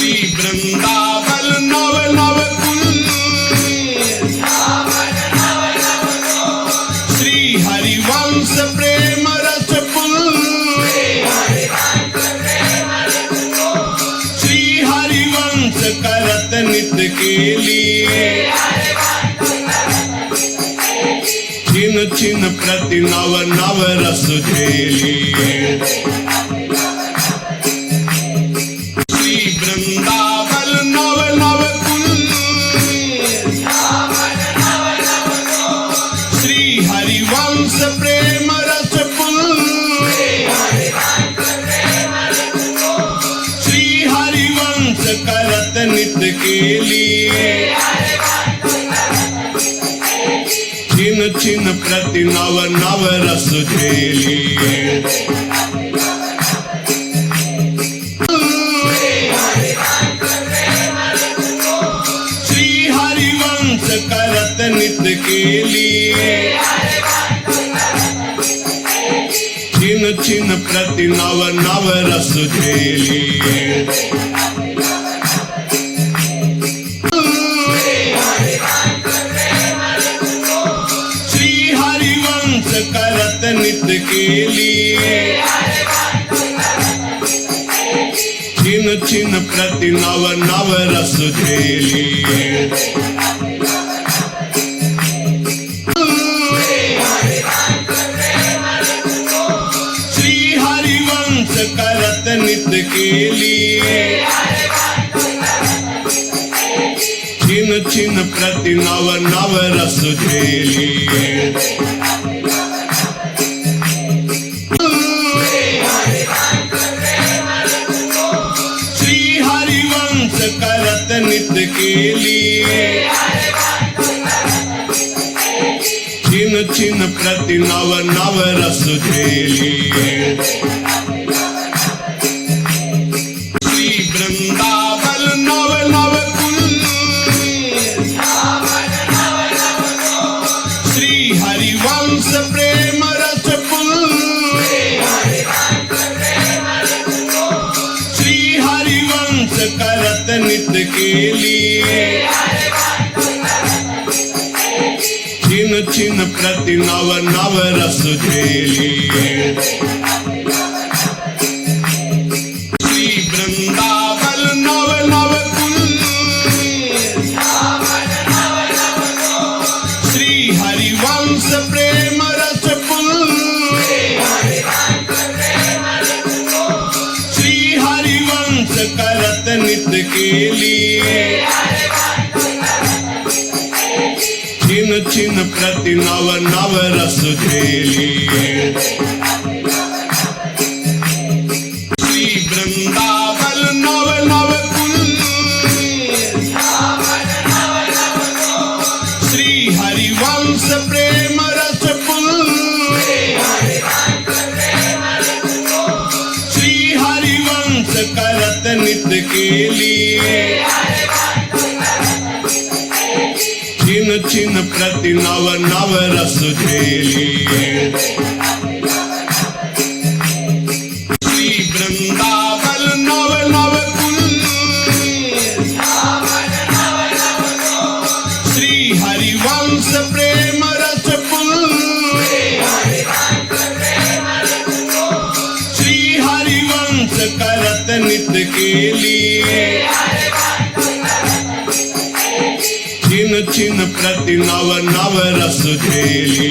वृंदावन नव नव कुल श्री हरिवंश प्रेम रस पुल श्री हरिवंश करत नित्य के लिए छिन छिन प्रति नव नव रस झेली वृंदावन नव नव कुल श्री हरिवंश प्रेम रस पुल श्री हरिवंश करत नित्य के लिए छिन छिन प्रति नव नव रस झेली करत नित्य के लिए छिन छिन प्रति नव नव रस झेली श्री हरिवंश करत नित्य के लिए छिन छिन प्रति नव नव रस झेली करत नित्य के लिए छिन छिन प्रति नव नव रस झेली श्री हरिवंश करत नित्य के लिए छिन छिन प्रति नव नव रस झेली वृंदावन नव नव कुल श्री हरिवंश प्रेम रस पुल श्री हरिवंश करत नित्य के लिए छिन छिन प्रति नव नव रस झेली वृंदावन नव नव कुल श्री हरिवंश प्रेम रस पुल श्री हरिवंश करत नित्य के लिए छिन छिन प्रति नव नव रस झेली वृंदावन नव नव कुल श्री हरिवंश प्रेम रस पुल श्री हरिवंश करत नित्य के लिए छिन छिन प्रति नव नव रस झेली वृंदावन नव नव कुल श्री हरिवंश प्रेम रस पुल श्री हरिवंश करत नित्य के लिए छिन छिन प्रति नव नव रस झेली